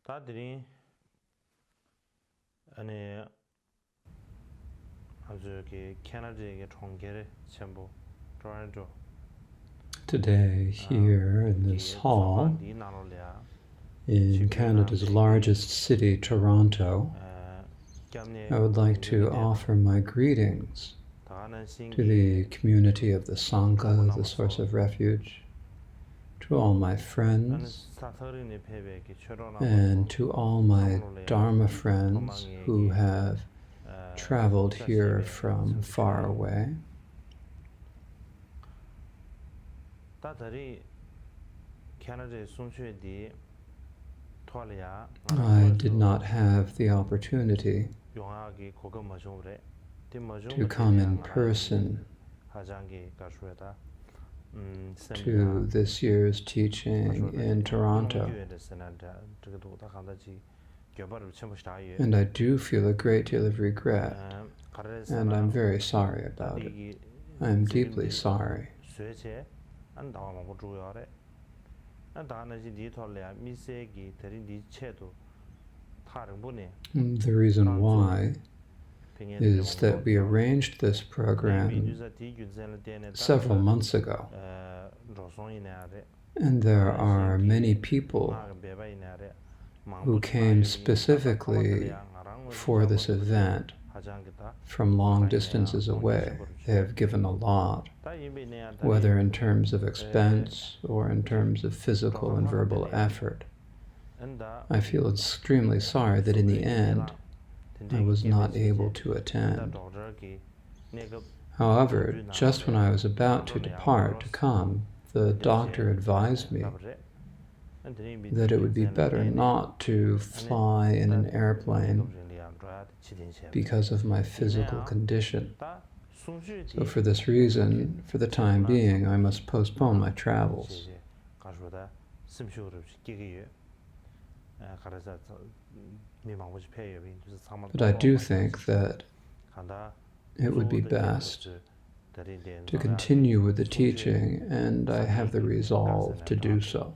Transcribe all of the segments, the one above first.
다들이 아니 아주 캐나다의 총계를 전부 좋아하죠. Today, here in this hall, in Canada's largest city, Toronto, I would like to offer my greetings to the community of the Sangha, the Source of Refuge, to all my friends, and to all my Dharma friends who have traveled here from far away. I did not have the opportunity to come in person to this year's teaching in Toronto. And I do feel a great deal of regret, and I'm very sorry about it. I'm deeply sorry. The reason why is that we arranged this program several months ago, and there are many people who came specifically for this event from long distances away. They have given a lot, whether in terms of expense or in terms of physical and verbal effort. I feel extremely sorry that in the end I was not able to attend. However, just when I was about to depart to come, the doctor advised me that it would be better not to fly in an airplane because of my physical condition. So for this reason, for the time being, I must postpone my travels. But I do think that it would be best to continue with the teaching, and I have the resolve to do so.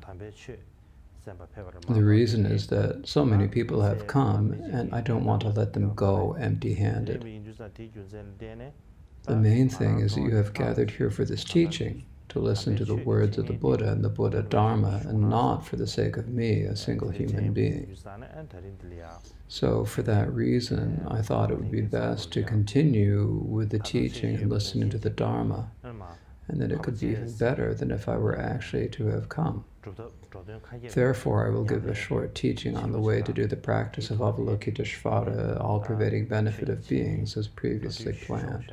The reason is that so many people have come, and I don't want to let them go empty-handed. The main thing is that you have gathered here for this teaching, to listen to the words of the Buddha and the Buddha Dharma, and not for the sake of me, a single human being. So for that reason, I thought it would be best to continue with the teaching and listening to the Dharma, and that it could be even better than if I were actually to have come. Therefore, I will give a short teaching on the way to do the practice of Avalokiteshvara, all-pervading benefit of beings, as previously planned.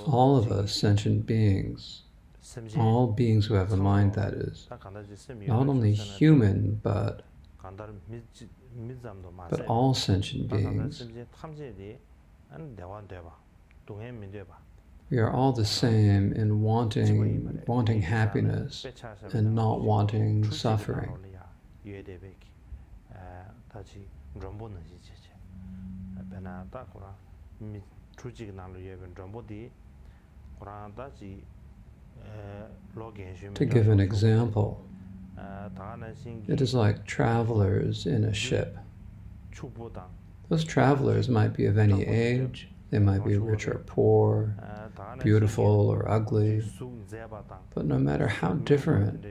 All of us sentient beings, all beings who have a mind, that is, not only human, but all sentient beings, we are all the same in wanting happiness and not wanting suffering. To give an example, it is like travelers in a ship. Those travelers might be of any age, they might be rich or poor, beautiful or ugly, but no matter how different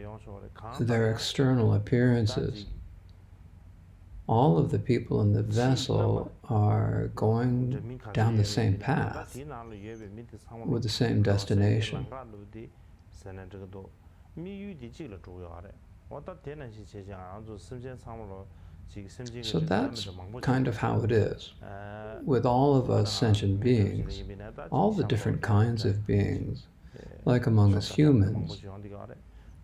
their external appearances, all of the people in the vessel are going down the same path with the same destination. So that's kind of how it is. With all of us sentient beings, all the different kinds of beings, like among us humans,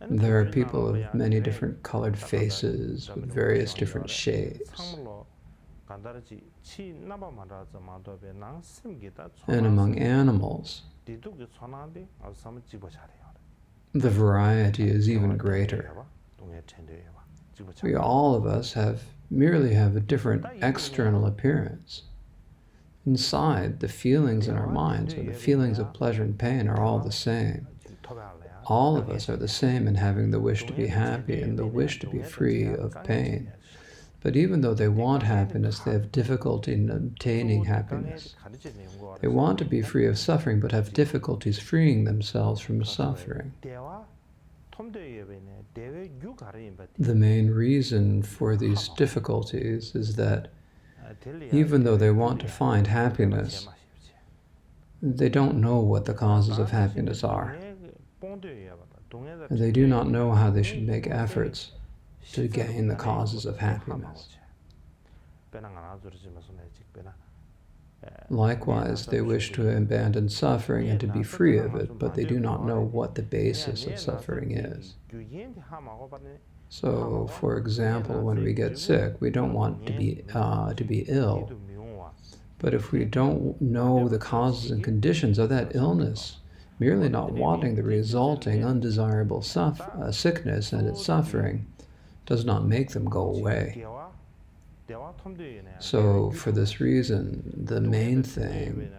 there are people of many different colored faces with various different shapes. And among animals, the variety is even greater. We all of us have merely have a different external appearance. Inside, the feelings in our minds, or the feelings of pleasure and pain, are all the same. All of us are the same in having the wish to be happy and the wish to be free of pain. But even though they want happiness, they have difficulty in obtaining happiness. They want to be free of suffering, but have difficulties freeing themselves from suffering. The main reason for these difficulties is that even though they want to find happiness, they don't know what the causes of happiness are. They do not know how they should make efforts to gain the causes of happiness. Likewise, they wish to abandon suffering and to be free of it, but they do not know what the basis of suffering is. So, for example, when we get sick, we don't want to be ill. But if we don't know the causes and conditions of that illness, merely not wanting the resulting undesirable sickness and its suffering does not make them go away. So, for this reason, the main thing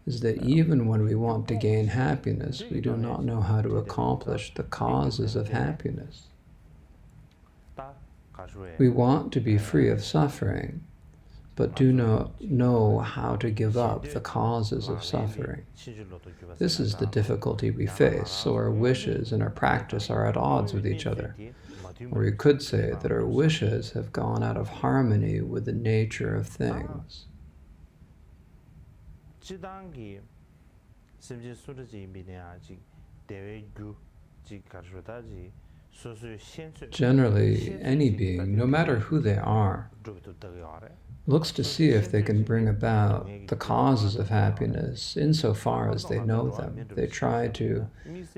is that even when we want to gain happiness, we do not know how to accomplish the causes of happiness. We want to be free of suffering, but do not know how to give up the causes of suffering. This is the difficulty we face, so our wishes and our practice are at odds with each other. Or we could say that our wishes have gone out of harmony with the nature of things. Generally, any being, no matter who they are, looks to see if they can bring about the causes of happiness insofar as they know them. They try to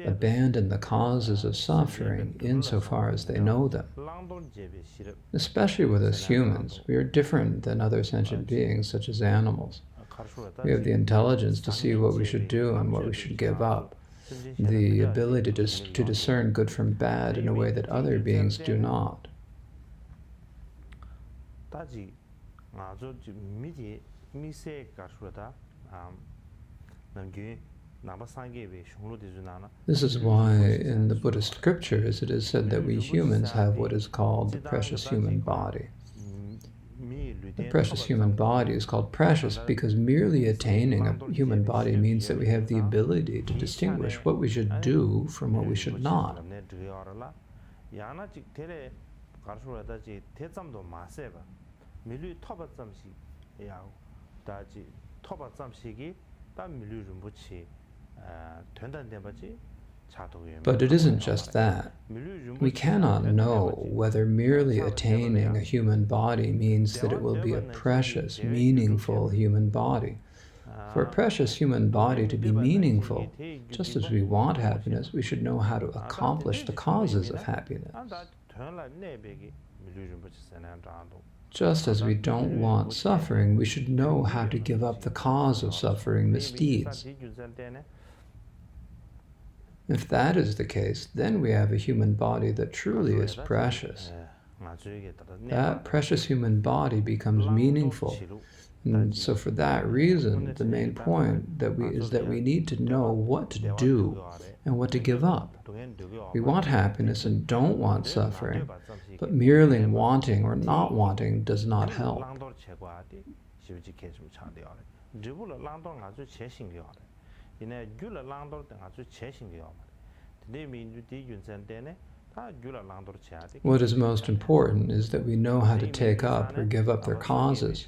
abandon the causes of suffering insofar as they know them. Especially with us humans, we are different than other sentient beings such as animals. We have the intelligence to see what we should do and what we should give up, the ability to discern good from bad in a way that other beings do not. This is why in the Buddhist scriptures it is said that we humans have what is called the precious human body. The precious human body is called precious because merely attaining a human body means that we have the ability to distinguish what we should do from what we should not. But it isn't just that. We cannot know whether merely attaining a human body means that it will be a precious, meaningful human body. For a precious human body to be meaningful, just as we want happiness, we should know how to accomplish the causes of happiness. Just as we don't want suffering, we should know how to give up the cause of suffering, misdeeds. If that is the case, then we have a human body that truly is precious. That precious human body becomes meaningful. And so for that reason, the main point is that we need to know what to do and what to give up. We want happiness and don't want suffering, but merely wanting or not wanting does not help. What is most important is that we know how to take up or give up their causes.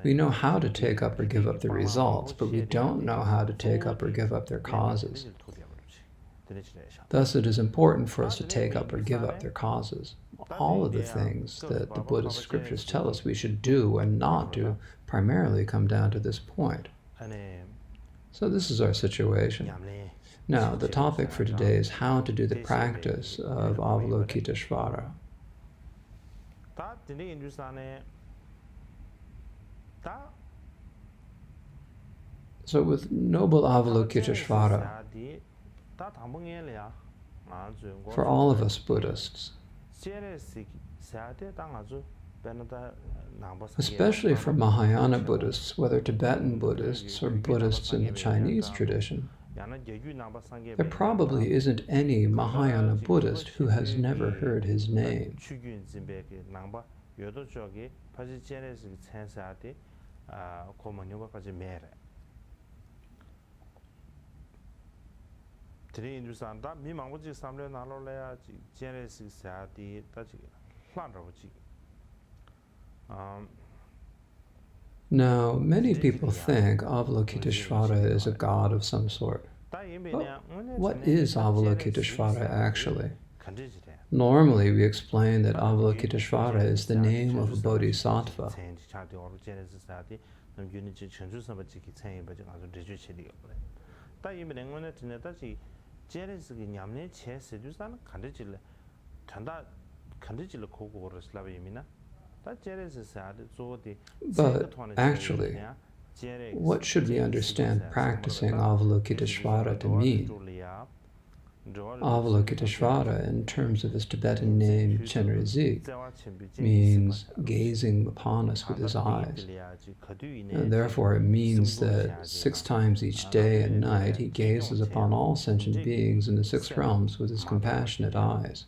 We know how to take up or give up the results, but we don't know how to take up or give up their causes. Thus, it is important for us to take up or give up their causes. All of the things that the Buddhist scriptures tell us we should do and not do primarily come down to this point. So this is our situation. Now, the topic for today is how to do the practice of Avalokiteshvara. So with Noble Avalokiteshvara, for all of us Buddhists, Especially for Mahayana Buddhists, whether Tibetan Buddhists or Buddhists in the Chinese tradition, there probably isn't any Mahayana Buddhist who has never heard his name. Now, many people think Avalokiteshvara is a god of some sort. But what is Avalokiteshvara actually? Normally, we explain that Avalokiteshvara is the name of a bodhisattva. But actually, what should we understand practicing Avalokiteshvara to mean? Avalokiteshvara, in terms of his Tibetan name Chenrezig, means gazing upon us with his eyes. And therefore, it means that 6 times each day and night he gazes upon all sentient beings in the 6 realms with his compassionate eyes.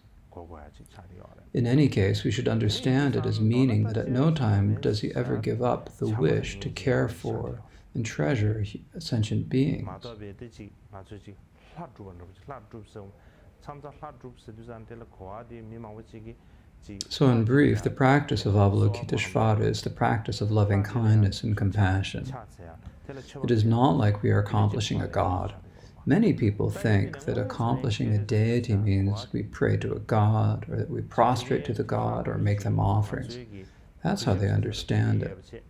In any case, we should understand it as meaning that at no time does he ever give up the wish to care for and treasure sentient beings. So in brief, the practice of Avalokiteshvara is the practice of loving kindness and compassion. It is not like we are accomplishing a god. Many people think that accomplishing a deity means we pray to a god, or that we prostrate to the god, or make them offerings. That's how they understand it.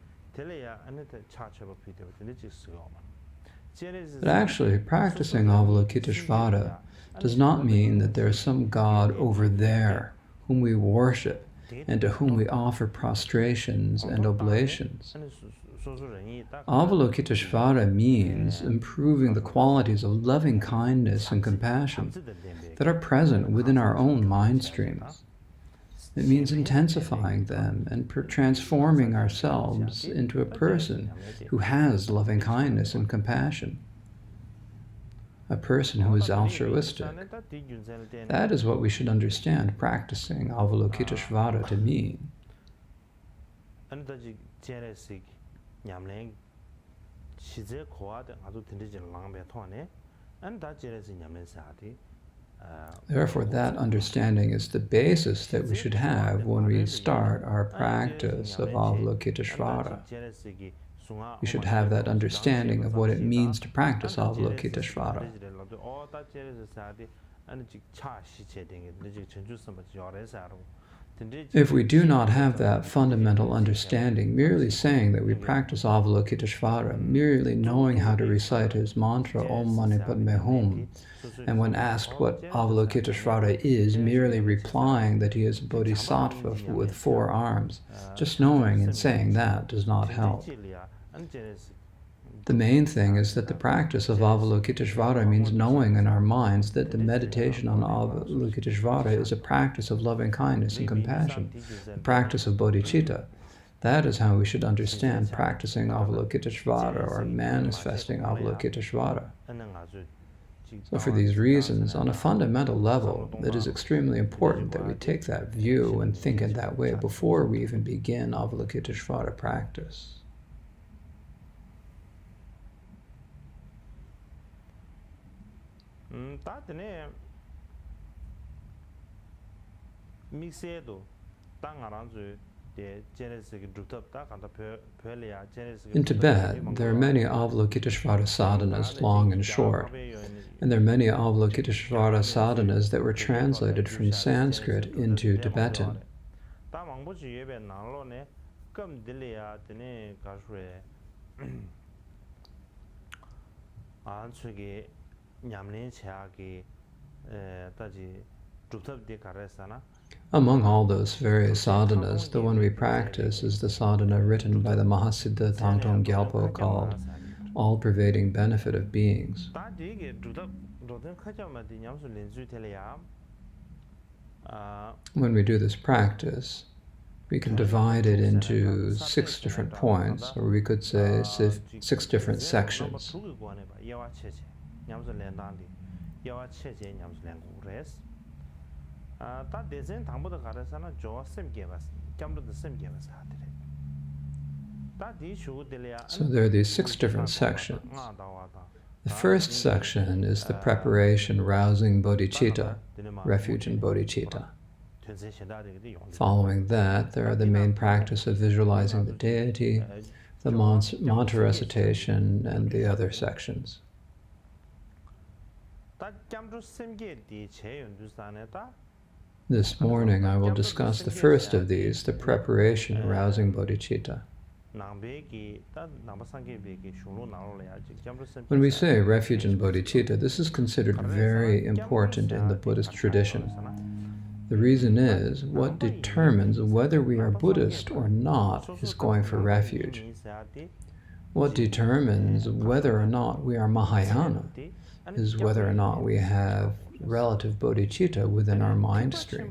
But actually, practicing Avalokiteshvara does not mean that there is some god over there whom we worship and to whom we offer prostrations and oblations. Avalokiteshvara means improving the qualities of loving kindness and compassion that are present within our own mind streams. It means intensifying them and transforming ourselves into a person who has loving kindness and compassion, a person who is altruistic. That is what we should understand practicing Avalokiteshvara to mean. Therefore, that understanding is the basis that we should have when we start our practice of Avalokiteshvara. We should have that understanding of what it means to practice Avalokiteshvara. If we do not have that fundamental understanding, merely saying that we practice Avalokiteshvara, merely knowing how to recite his mantra Om Mani Padme Hum, and when asked what Avalokiteshvara is, merely replying that he is a bodhisattva with 4 arms, just knowing and saying that does not help. The main thing is that the practice of Avalokiteshvara means knowing in our minds that the meditation on Avalokiteshvara is a practice of loving kindness and compassion, the practice of bodhicitta. That is how we should understand practicing Avalokiteshvara or manifesting Avalokiteshvara. So for these reasons, on a fundamental level, it is extremely important that we take that view and think in that way before we even begin Avalokiteshvara practice. In Tibet, there are many Avalokiteshvara sadhanas, long and short, and there are many Avalokiteshvara sadhanas that were translated from Sanskrit into Tibetan. Among all those various sadhanas, the one we practice is the sadhana written by the Mahasiddha Thangtong Gyalpo called All-Pervading Benefit of Beings. When we do this practice, we can divide it into 6 different points, or we could say 6 different sections. So there are these 6 different sections. The first section is the preparation rousing bodhicitta, refuge in bodhicitta. Following that, there are the main practice of visualizing the deity, the mantra recitation, and the other sections. This morning I will discuss the first of these, the preparation arousing bodhicitta. When we say refuge in bodhicitta, this is considered very important in the Buddhist tradition. The reason is, what determines whether we are Buddhist or not is going for refuge. What determines whether or not we are Mahayana is whether or not we have relative bodhicitta within our mind stream.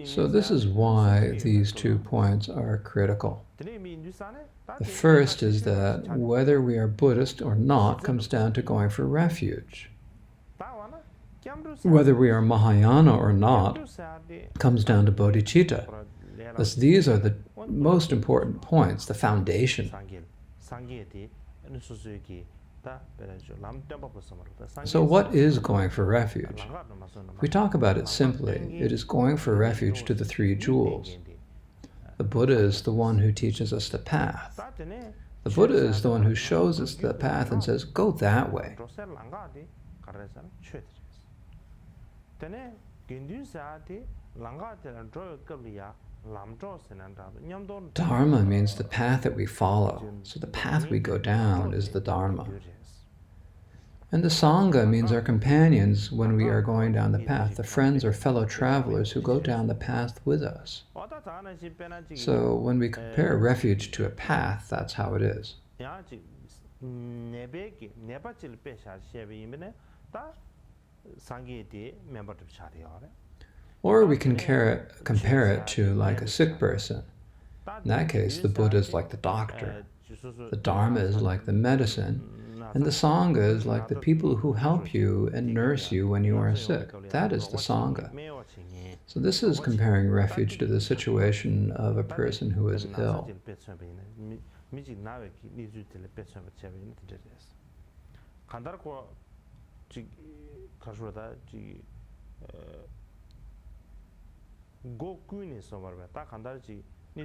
So this is why these 2 points are critical. The first is that whether we are Buddhist or not comes down to going for refuge. Whether we are Mahayana or not comes down to bodhicitta. Thus, these are the most important points, the foundation. So what is going for refuge? If we talk about it simply, it is going for refuge to the 3 jewels. The Buddha is the one who teaches us the path. The Buddha is the one who shows us the path and says, go that way. Dharma means the path that we follow. So the path we go down is the Dharma. And the Sangha means our companions when we are going down the path, the friends or fellow travelers who go down the path with us. So when we compare refuge to a path, that's how it is. Or we can compare it to like a sick person. In that case, the Buddha is like the doctor, the Dharma is like the medicine, and the Sangha is like the people who help you and nurse you when you are sick. That is the Sangha. So this is comparing refuge to the situation of a person who is ill.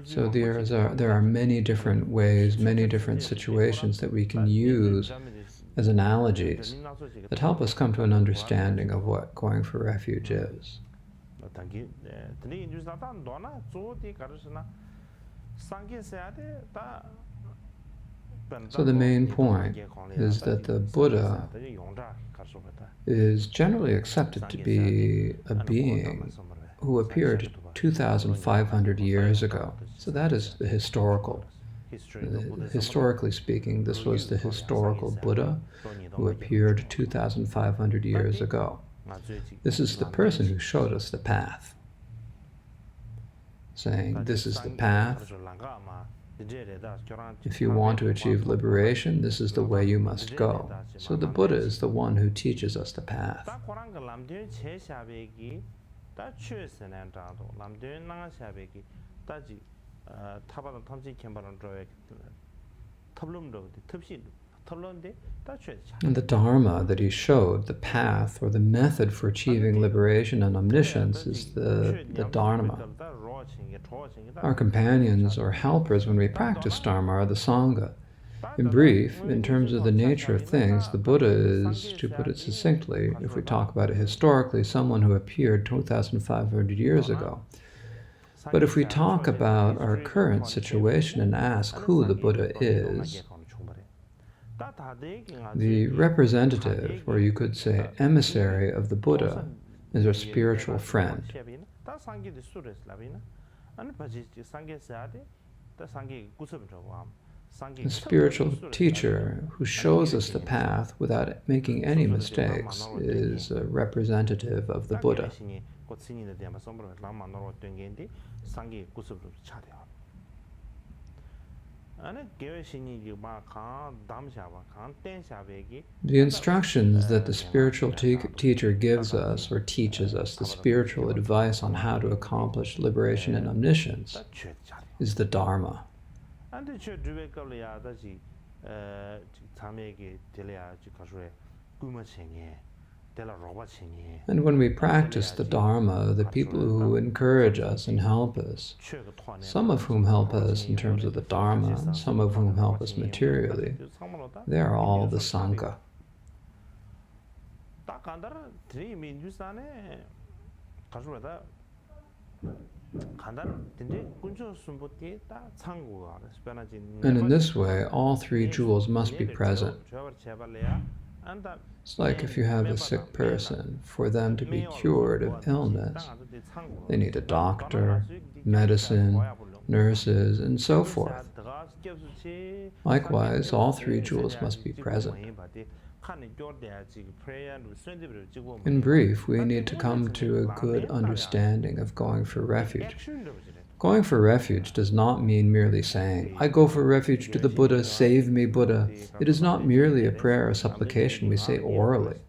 So there are many different ways, many different situations that we can use as analogies that help us come to an understanding of what going for refuge is. So the main point is that the Buddha is generally accepted to be a being who appeared 2,500 years ago. So that is the historical. Historically speaking, this was the historical Buddha who appeared 2,500 years ago. This is the person who showed us the path, saying, this is the path. If you want to achieve liberation, this is the way you must go. So the Buddha is the one who teaches us the path. And the Dharma that he showed, the path or the method for achieving liberation and omniscience, is the Dharma. Our companions or helpers when we practice Dharma are the Sangha. In brief, in terms of the nature of things, the Buddha is, to put it succinctly, if we talk about it historically, someone who appeared 2,500 years ago. But if we talk about our current situation and ask who the Buddha is, The representative, or you could say emissary of the Buddha, is our spiritual friend. The spiritual teacher who shows us the path without making any mistakes is a representative of the Buddha. The instructions that the spiritual teacher gives us or teaches us, the spiritual advice on how to accomplish liberation and omniscience, is the Dharma. And when we practice the Dharma, the people who encourage us and help us, some of whom help us in terms of the Dharma, and some of whom help us materially, they are all the Sangha. And in this way, all three jewels must be present. It's like if you have a sick person, for them to be cured of illness, they need a doctor, medicine, nurses, and so forth. Likewise, all three jewels must be present. In brief, we need to come to a good understanding of going for refuge. Going for refuge does not mean merely saying, "I go for refuge to the Buddha, save me, Buddha." It is not merely a prayer or supplication we say orally.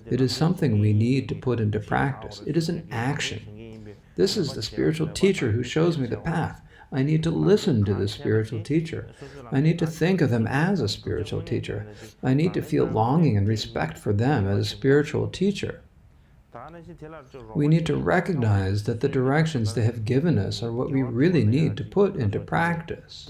It is something we need to put into practice. It is an action. This is the spiritual teacher who shows me the path. I need to listen to the spiritual teacher. I need to think of them as a spiritual teacher. I need to feel longing and respect for them as a spiritual teacher. We need to recognize that the directions they have given us are what we really need to put into practice.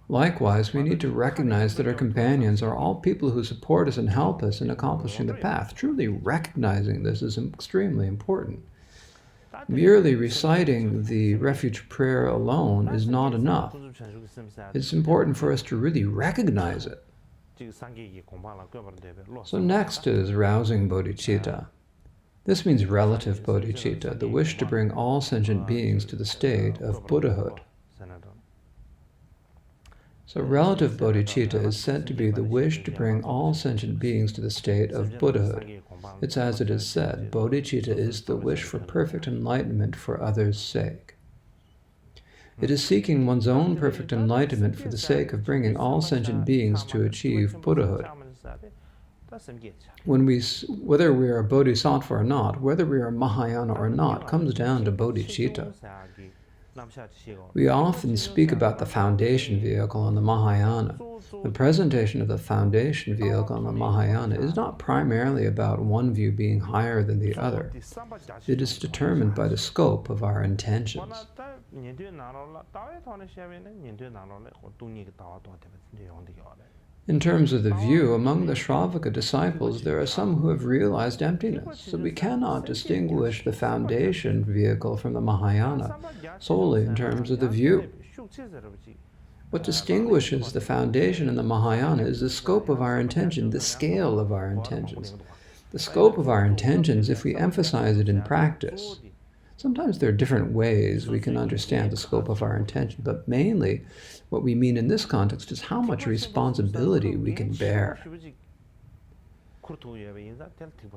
Likewise, we need to recognize that our companions are all people who support us and help us in accomplishing the path. Truly recognizing this is extremely important. Merely reciting the refuge prayer alone is not enough. It's important for us to really recognize it. So next is rousing bodhicitta. This means relative bodhicitta, the wish to bring all sentient beings to the state of Buddhahood. So relative bodhicitta is said to be the wish to bring all sentient beings to the state of Buddhahood. It's as it is said, bodhicitta is the wish for perfect enlightenment for others' sake. It is seeking one's own perfect enlightenment for the sake of bringing all sentient beings to achieve Buddhahood. Whether we are a bodhisattva or not, whether we are Mahayana or not, comes down to bodhicitta. We often speak about the foundation vehicle in the Mahayana. The presentation of the foundation vehicle in the Mahayana is not primarily about one view being higher than the other. It is determined by the scope of our intentions. In terms of the view, among the Shravaka disciples, there are some who have realized emptiness, so we cannot distinguish the foundation vehicle from the Mahayana solely in terms of the view. What distinguishes the foundation in the Mahayana is the scope of our intention, the scale of our intentions. The scope of our intentions, if we emphasize it in practice. Sometimes there are different ways we can understand the scope of our intention, but mainly what we mean in this context is how much responsibility we can bear.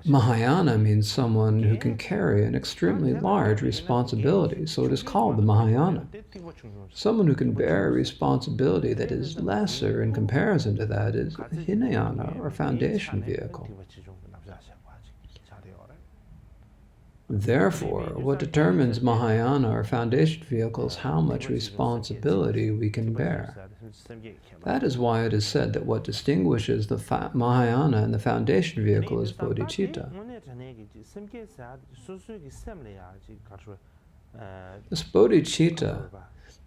Mahayana means someone who can carry an extremely large responsibility, so it is called the Mahayana. Someone who can bear a responsibility that is lesser in comparison to that is Hinayana, or foundation vehicle. Therefore, what determines Mahayana or foundation vehicle is how much responsibility we can bear. That is why it is said that what distinguishes the Mahayana and the foundation vehicle is bodhicitta. This bodhicitta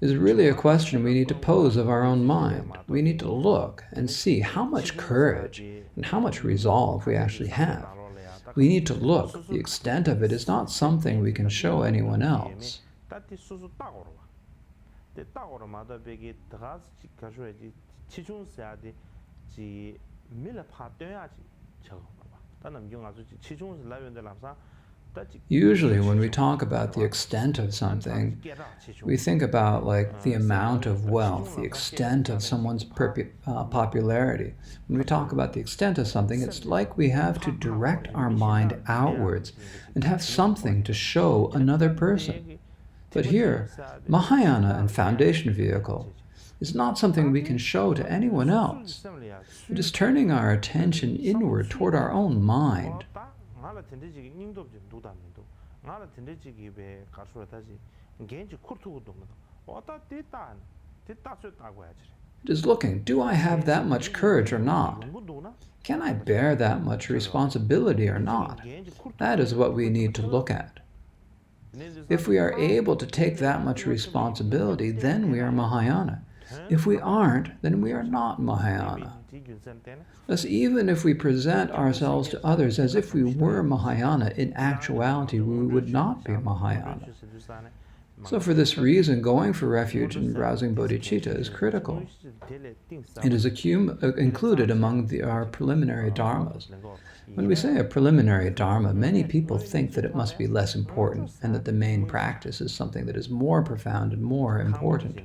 is really a question we need to pose of our own mind. We need to look and see how much courage and how much resolve we actually have. We need to look. The extent of it is not something we can show anyone else. Usually when we talk about the extent of something, we think about like the amount of wealth, the extent of someone's popularity. When we talk about the extent of something, it's like we have to direct our mind outwards and have something to show another person. But here, Mahayana and Foundation Vehicle is not something we can show to anyone else. It is turning our attention inward toward our own mind. It is looking, do I have that much courage or not? Can I bear that much responsibility or not? That is what we need to look at. If we are able to take that much responsibility, then we are Mahayana. If we aren't, then we are not Mahayana. Thus, even if we present ourselves to others as if we were Mahayana, in actuality we would not be Mahayana. So for this reason, going for refuge in rousing bodhicitta is critical. It is included among our preliminary dharmas. When we say a preliminary dharma, many people think that it must be less important and that the main practice is something that is more profound and more important.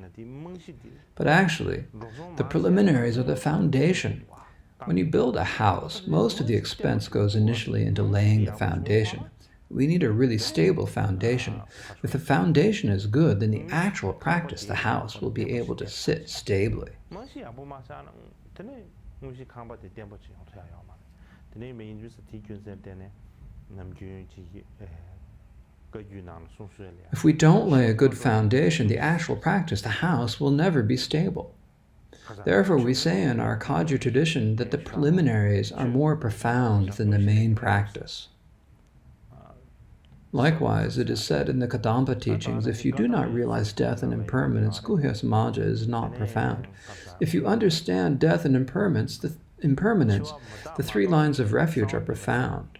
But actually, the preliminaries are the foundation. When you build a house, most of the expense goes initially into laying the foundation. We need a really stable foundation. If the foundation is good, then the actual practice, the house, will be able to sit stably. If we don't lay a good foundation, the actual practice, the house, will never be stable. Therefore, we say in our Kagyu tradition that the preliminaries are more profound than the main practice. Likewise, it is said in the Kadampa teachings, if you do not realize death and impermanence, Guhya Samaja is not profound. If you understand death and impermanence, the 3 lines of refuge are profound.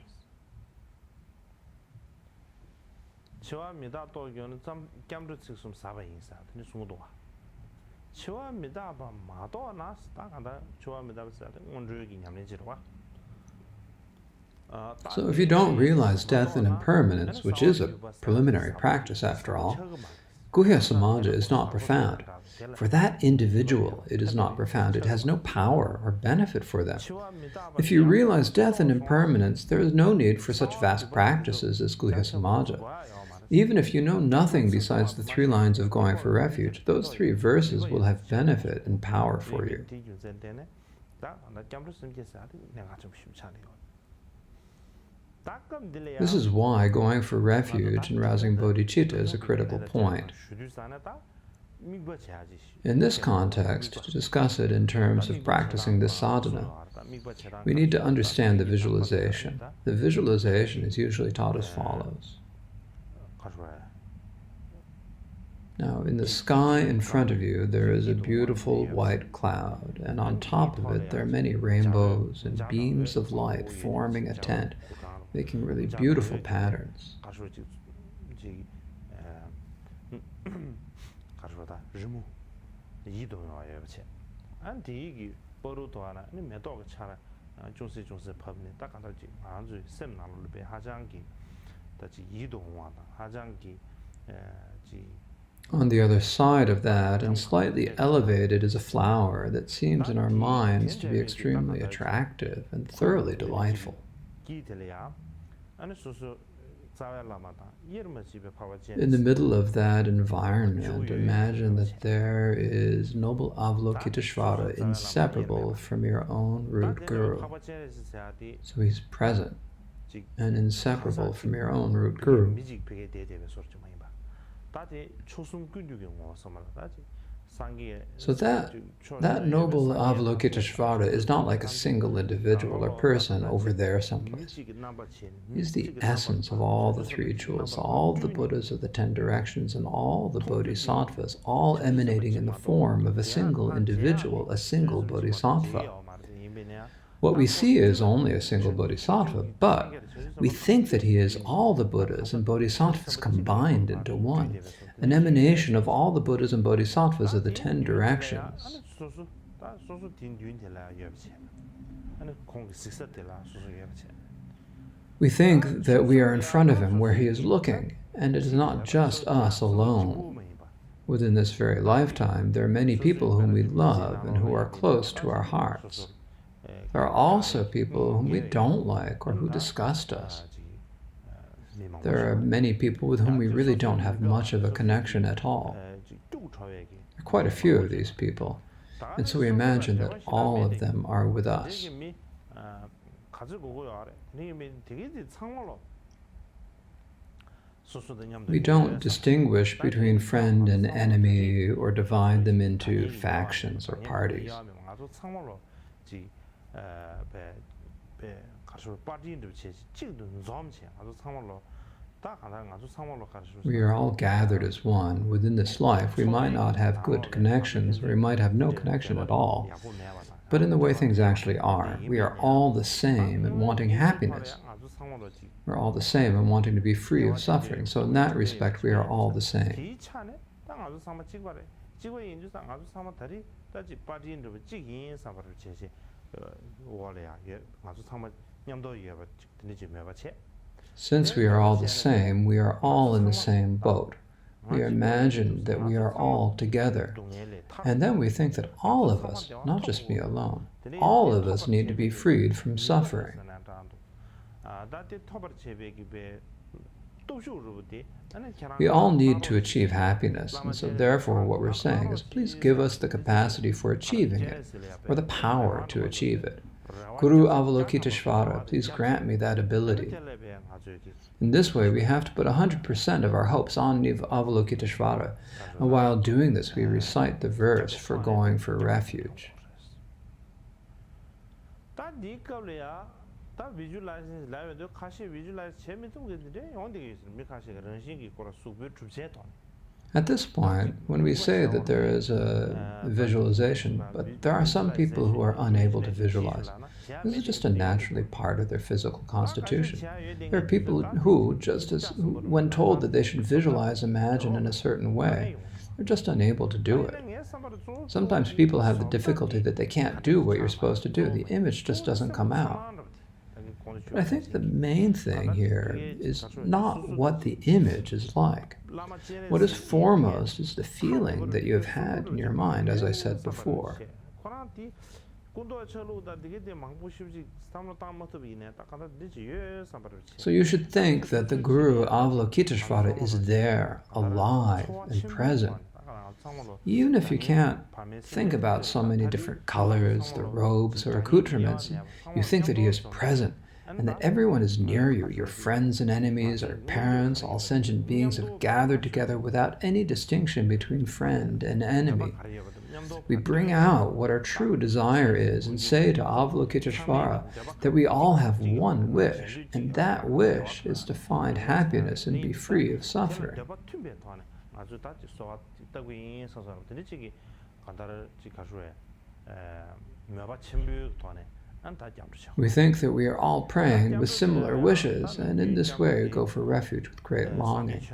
So if you don't realize death and impermanence, which is a preliminary practice after all, Guhya Samaja is not profound. For that individual, it is not profound. It has no power or benefit for them. If you realize death and impermanence, there is no need for such vast practices as Guhya Samaja. Even if you know nothing besides the 3 lines of going for refuge, those 3 verses will have benefit and power for you. This is why going for refuge and rousing bodhicitta is a critical point. In this context, to discuss it in terms of practicing this sadhana, we need to understand the visualization. The visualization is usually taught as follows. Now, in the sky in front of you, there is a beautiful white cloud, and on top of it, there are many rainbows and beams of light forming a tent, making really beautiful patterns. On the other side of that, and slightly elevated, is a flower that seems in our minds to be extremely attractive and thoroughly delightful. In the middle of that environment, imagine that there is noble Avalokiteshvara, inseparable from your own root guru. So he's present and inseparable from your own root guru. So that noble Avalokiteshvara is not like a single individual or person over there someplace. He's the essence of all the 3 jewels, all the Buddhas of the 10 directions, and all the Bodhisattvas, all emanating in the form of a single individual, a single Bodhisattva. What we see is only a single Bodhisattva, but we think that he is all the Buddhas and Bodhisattvas combined into one. an emanation of all the Buddhas and Bodhisattvas of the 10 directions. We think that we are in front of him where he is looking, and it is not just us alone. Within this very lifetime, there are many people whom we love and who are close to our hearts. There are also people whom we don't like or who disgust us. There are many people with whom we really don't have much of a connection at all. There are quite a few of these people, and so we imagine that all of them are with us. We don't distinguish between friend and enemy or divide them into factions or parties. We are all gathered as one. Within this life, we might not have good connections, or we might have no connection at all. But in the way things actually are, we are all the same in wanting happiness. We're all the same in wanting to be free of suffering. So in that respect, we are all the same. Since we are all the same, we are all in the same boat. We imagine that we are all together. And then we think that all of us, not just me alone, all of us need to be freed from suffering. We all need to achieve happiness, and so therefore what we're saying is, please give us the capacity for achieving it, or the power to achieve it. Guru Avalokiteshvara, please grant me that ability. In this way, we have to put 100% of our hopes on Avalokiteshvara, and while doing this, we recite the verse for going for refuge. At this point, when we say that there is a visualization, but there are some people who are unable to visualize, this is just a naturally part of their physical constitution. There are people who, just as when told that they should visualize, imagine in a certain way, they're just unable to do it. Sometimes people have the difficulty that they can't do what you're supposed to do. The image just doesn't come out. But I think the main thing here is not what the image is like. What is foremost is the feeling that you have had in your mind, as I said before. So you should think that the Guru Avalokiteshvara is there, alive and present. Even if you can't think about so many different colors, the robes or accoutrements, you think that he is present, and that everyone is near you, your friends and enemies, our parents, all sentient beings have gathered together without any distinction between friend and enemy. We bring out what our true desire is and say to Avalokiteshvara that we all have one wish, and that wish is to find happiness and be free of suffering. We think that we are all praying with similar wishes, and in this way go for refuge with great longing.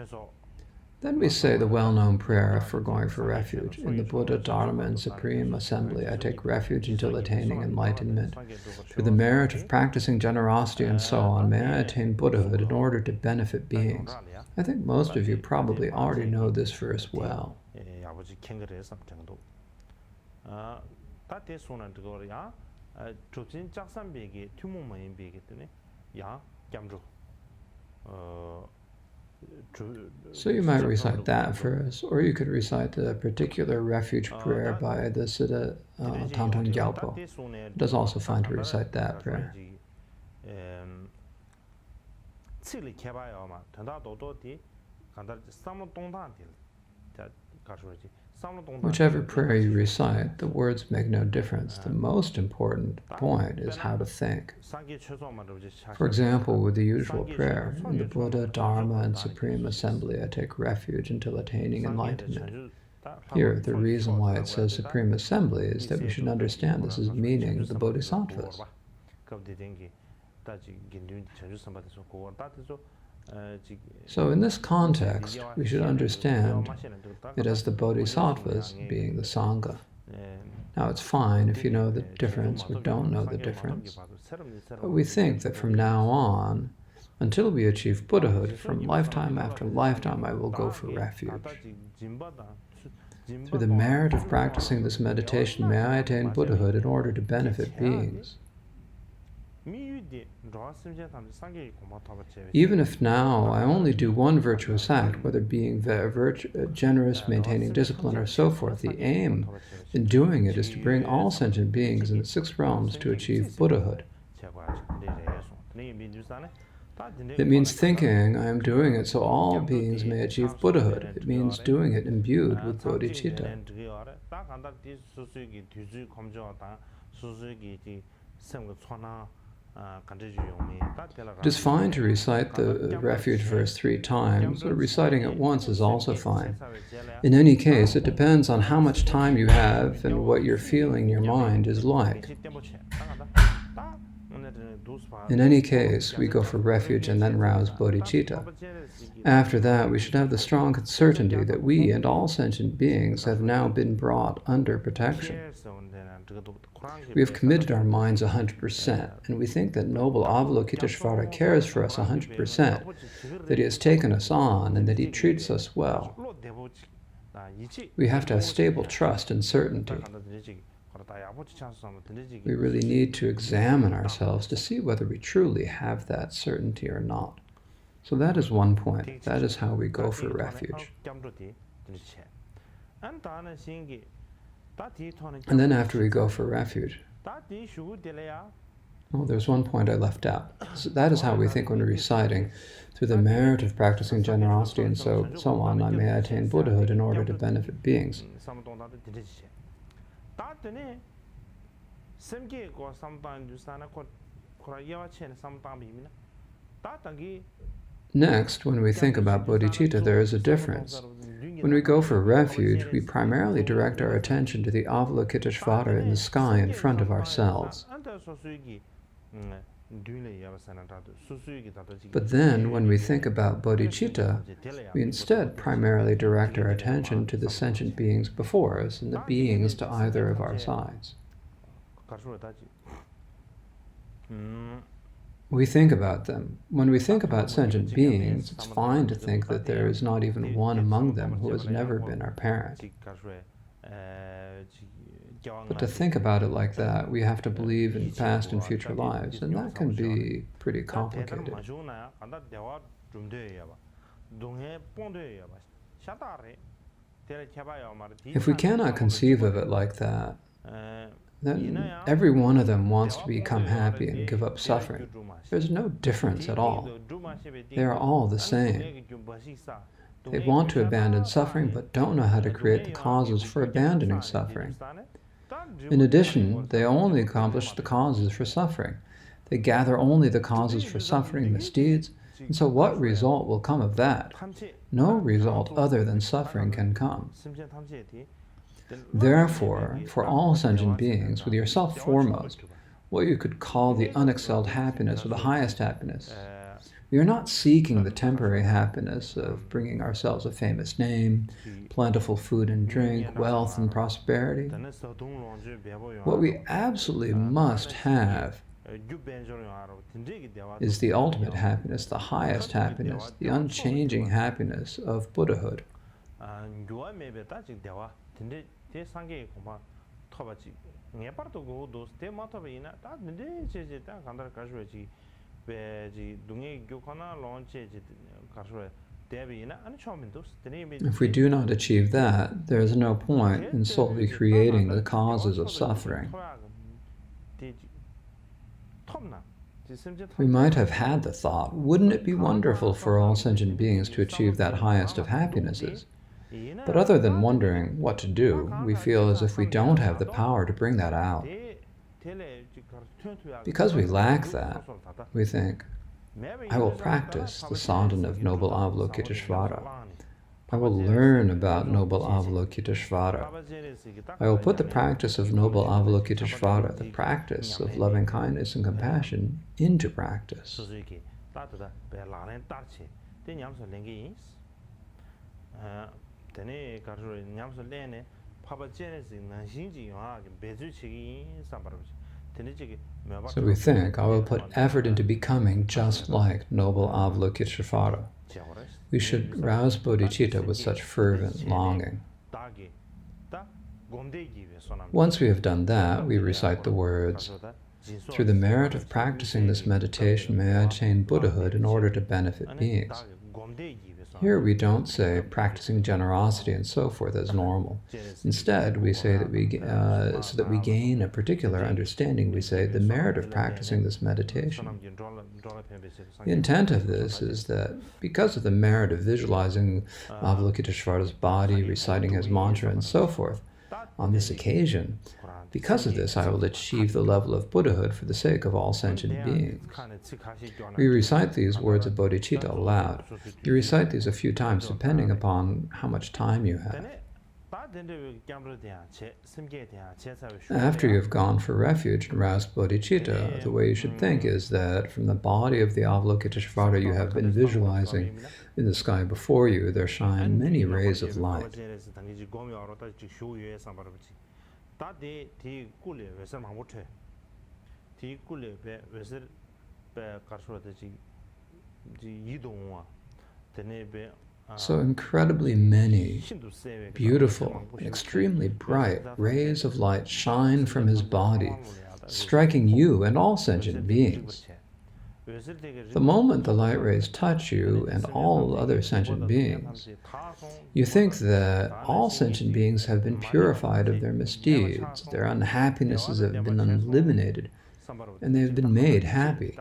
Then we say the well-known prayer for going for refuge. In the Buddha, Dharma, and Supreme Assembly, I take refuge until attaining enlightenment. Through the merit of practicing generosity and so on, may I attain Buddhahood in order to benefit beings. I think most of you probably already know this verse well. So you might recite that verse, or you could recite the particular refuge prayer by the Siddha Tantan Gyalpo. It is also fine to recite that prayer. Whichever prayer you recite, the words make no difference. The most important point is how to think. For example, with the usual prayer, in the Buddha, Dharma, and Supreme Assembly, I take refuge until attaining enlightenment. Here, the reason why it says Supreme Assembly is that we should understand this as meaning the Bodhisattvas. So in this context, we should understand it as the bodhisattvas being the Sangha. Now it's fine if you know the difference or don't know the difference, but we think that from now on, until we achieve Buddhahood, from lifetime after lifetime I will go for refuge. Through the merit of practicing this meditation, may I attain Buddhahood in order to benefit beings. Even if now I only do one virtuous act, whether being generous, maintaining discipline, or so forth, the aim in doing it is to bring all sentient beings in the 6 realms to achieve Buddhahood. It means thinking I am doing it so all beings may achieve Buddhahood. It means doing it imbued with bodhicitta. It is fine to recite the refuge verse 3 times, but reciting it once is also fine. In any case, it depends on how much time you have and what your feeling in your mind is like. In any case, we go for refuge and then rouse bodhicitta. After that, we should have the strong certainty that we and all sentient beings have now been brought under protection. We have committed our minds 100%, and we think that noble Avalokiteshvara cares for us 100%, that he has taken us on, and that he treats us well. We have to have stable trust and certainty. We really need to examine ourselves to see whether we truly have that certainty or not. So that is one point. That is how we go for refuge. And then after we go for refuge, oh, there's one point I left out. So that is how we think when reciting, through the merit of practicing generosity and so on, I may attain Buddhahood in order to benefit beings. Next, when we think about bodhicitta, there is a difference. When we go for refuge, we primarily direct our attention to the Avalokiteshvara in the sky in front of ourselves. But then, when we think about bodhicitta, we instead primarily direct our attention to the sentient beings before us and the beings to either of our sides. We think about them. When we think about sentient beings, it's fine to think that there is not even one among them who has never been our parent. But to think about it like that, we have to believe in past and future lives, and that can be pretty complicated. If we cannot conceive of it like that, then every one of them wants to become happy and give up suffering. There's no difference at all. They are all the same. They want to abandon suffering, but don't know how to create the causes for abandoning suffering. In addition, they only accomplish the causes for suffering. They gather only the causes for suffering misdeeds, and so what result will come of that? No result other than suffering can come. Therefore, for all sentient beings, with yourself foremost, what you could call the unexcelled happiness or the highest happiness, we are not seeking the temporary happiness of bringing ourselves a famous name, plentiful food and drink, wealth and prosperity. What we absolutely must have is the ultimate happiness, the highest happiness, the unchanging happiness of Buddhahood. If we do not achieve that, there is no point in solely creating the causes of suffering. We might have had the thought, wouldn't it be wonderful for all sentient beings to achieve that highest of happinesses? But other than wondering what to do, we feel as if we don't have the power to bring that out. Because we lack that, we think, I will practice the sadhana of Noble Avalokiteshvara. I will learn about Noble Avalokiteshvara. I will put the practice of Noble Avalokiteshvara, the practice of loving kindness and compassion, into practice. 때 냠서 랭게인스 데네 가르로 냠서 레네 파바제네스 난신지 요하게 베즈치기 삼바르지 데네지기 So we think, I will put effort into becoming just like noble Avalokiteshvara. We should rouse bodhicitta with such fervent longing. Once we have done that, we recite the words, "Through the merit of practicing this meditation, may I attain Buddhahood in order to benefit beings." Here we don't say practicing generosity and so forth as normal. Instead, we say that so that we gain a particular understanding, we say the merit of practicing this meditation. The intent of this is that because of the merit of visualizing Avalokiteshvara's body, reciting his mantra, and so forth, on this occasion, because of this, I will achieve the level of Buddhahood for the sake of all sentient beings. We recite these words of bodhicitta aloud. You recite these a few times depending upon how much time you have. After you have gone for refuge and roused bodhicitta, the way you should think is that from the body of the Avalokiteshvara you have been visualizing in the sky before you, there shine many rays of light. So incredibly many beautiful, extremely bright rays of light shine from his body, striking you and all sentient beings. The moment the light rays touch you and all other sentient beings, you think that all sentient beings have been purified of their misdeeds, their unhappinesses have been eliminated, and they have been made happy.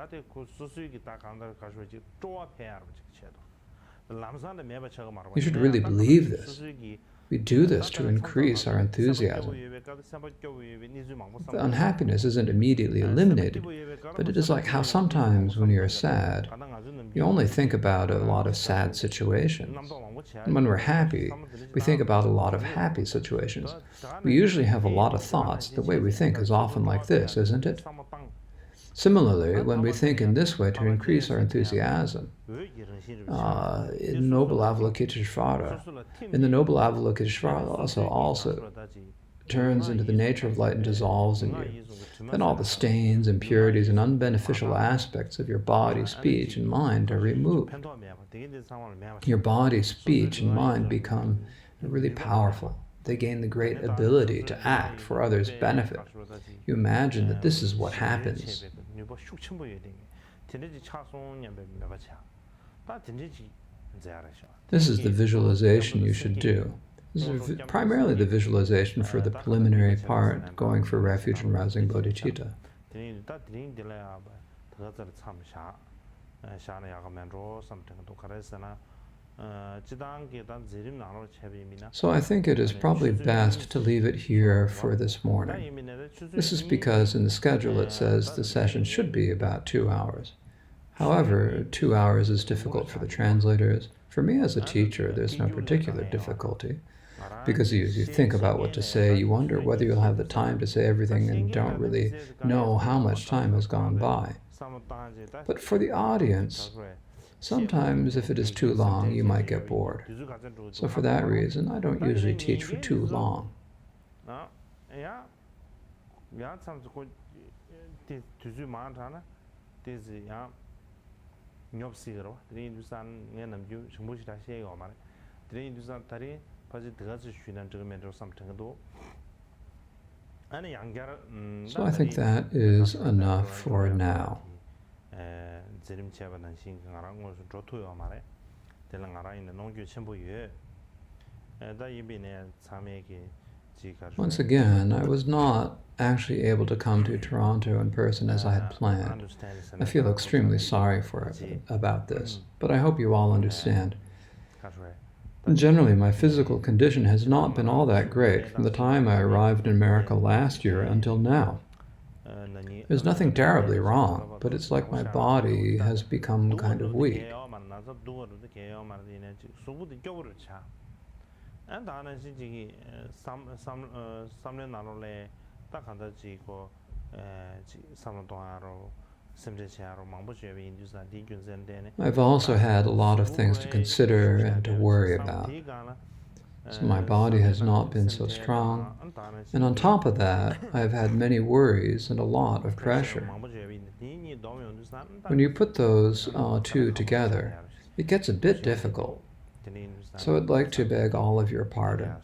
You should really believe this. We do this to increase our enthusiasm. The unhappiness isn't immediately eliminated, but it is like how sometimes when you're sad, you only think about a lot of sad situations. And when we're happy, we think about a lot of happy situations. We usually have a lot of thoughts. The way we think is often like this, isn't it? Similarly, when we think in this way to increase our enthusiasm, in Noble Avalokiteshvara, the Noble Avalokiteshvara also turns into the nature of light and dissolves in you. Then all the stains, impurities, and unbeneficial aspects of your body, speech, and mind are removed. Your body, speech, and mind become really powerful. They gain the great ability to act for others' benefit. You imagine that this is what happens. This is the visualization you should do. This is primarily the visualization for the preliminary part, going for refuge and rousing bodhicitta. So I think it is probably best to leave it here for this morning. This is because in the schedule it says the session should be about 2 hours. However, 2 hours is difficult for the translators. For me as a teacher, there's no particular difficulty. Because as you think about what to say, you wonder whether you'll have the time to say everything and don't really know how much time has gone by. But for the audience, sometimes if it is too long, you might get bored. So for that reason, I don't usually teach for too long. So I think that is enough for now. Once again, I was not actually able to come to Toronto in person as I had planned. I feel extremely sorry about this, but I hope you all understand. Generally, my physical condition has not been all that great from the time I arrived in America last year until now. There's nothing terribly wrong, but it's like my body has become kind of weak. I've also had a lot of things to consider and to worry about. So my body has not been so strong, and on top of that, I've had many worries and a lot of pressure. When you put those two together, it gets a bit difficult. So I'd like to beg all of your pardon.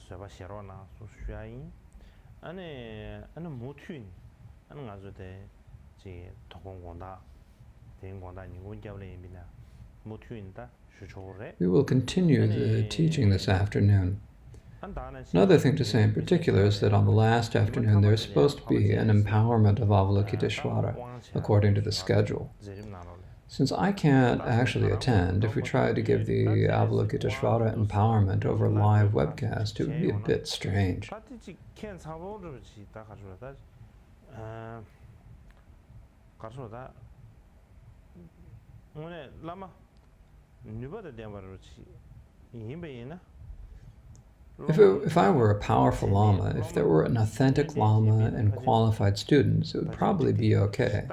We will continue the teaching this afternoon. Another thing to say in particular is that on the last afternoon there's supposed to be an empowerment of Avalokiteshvara according to the schedule. Since I can't actually attend, if we try to give the Avalokiteshvara empowerment over live webcast, it would be a bit strange. If I were a powerful Lama, if there were an authentic Lama and qualified students, it would probably be okay.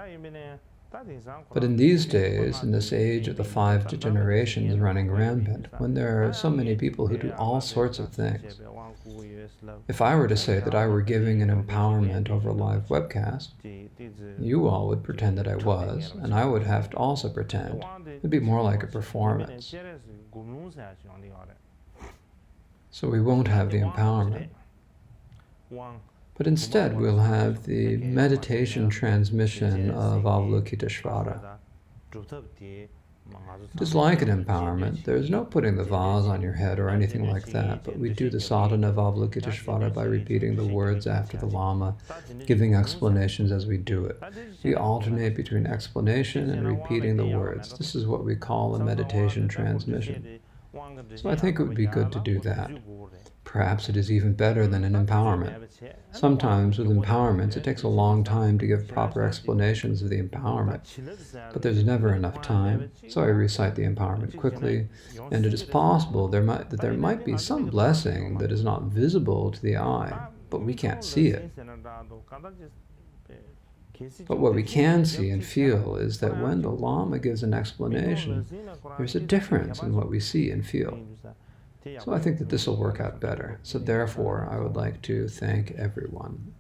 But in these days, in this age of the 5 degenerations running rampant, when there are so many people who do all sorts of things, if I were to say that I were giving an empowerment over live webcast, you all would pretend that I was, and I would have to also pretend. It would be more like a performance. So we won't have the empowerment. But instead, we'll have the meditation transmission of Avalokiteshvara. It is like an empowerment. There is no putting the vase on your head or anything like that, but we do the sadhana of Avalokiteshvara by repeating the words after the Lama, giving explanations as we do it. We alternate between explanation and repeating the words. This is what we call a meditation transmission. So I think it would be good to do that. Perhaps it is even better than an empowerment. Sometimes with empowerments it takes a long time to give proper explanations of the empowerment, but there's never enough time, so I recite the empowerment quickly, and it is possible that there might be some blessing that is not visible to the eye, but we can't see it. But what we can see and feel is that when the Lama gives an explanation, there's a difference in what we see and feel. So I think that this will work out better. So therefore, I would like to thank everyone.